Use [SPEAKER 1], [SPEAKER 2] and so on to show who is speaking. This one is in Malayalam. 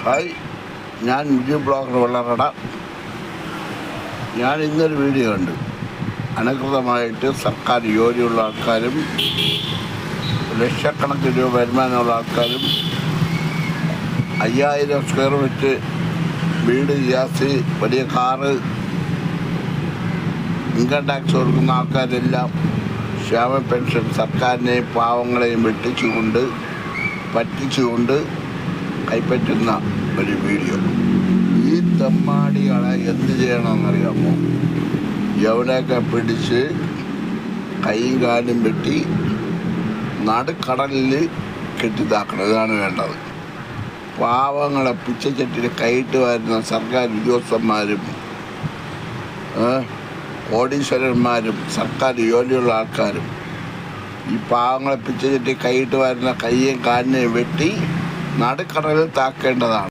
[SPEAKER 1] ഹായ്, ഞാൻ വിജയ് ബ്ലോഗർ വെള്ളറട. ഞാൻ ഇന്നൊരു വീഡിയോ കണ്ടു. അനധികൃതമായിട്ട് സർക്കാർ ജോലിയുള്ള ആൾക്കാരും ലക്ഷക്കണക്കിന് രൂപ വരുമാനമുള്ള ആൾക്കാരും 5000 സ്ക്വയർ ഫീറ്റ് വീട്, ഗ്യാസ്, വലിയ കാറ്, ഇൻകം ടാക്സ് കൊടുക്കുന്ന ആൾക്കാരെല്ലാം ക്ഷേമ പെൻഷൻ സർക്കാരിനെയും പാവങ്ങളെയും പറ്റിച്ചുകൊണ്ട് കൈപ്പറ്റുന്ന ഒരു വീഡിയോ. ഈ തെമ്മാടികളെ എന്ത് ചെയ്യണമെന്നറിയാമോ? എവിടെയൊക്കെ പിടിച്ച് കൈയും കാലും വെട്ടി നടുക്കടലിൽ കെട്ടിത്താക്കണം. ഇതാണ് വേണ്ടത്. പാവങ്ങളെ പിച്ചച്ചട്ടിൽ കൈയിട്ട് വരുന്ന സർക്കാർ ഉദ്യോഗസ്ഥന്മാരും കോടീശ്വരന്മാരും സർക്കാർ ജോലിയുള്ള ആൾക്കാരും ഈ പാവങ്ങളെ പിച്ചച്ചട്ടി കൈയിട്ട് വരുന്ന കയ്യും കാലിനെയും വെട്ടി നടുക്കടലിൽ താക്കേണ്ടതാണ്.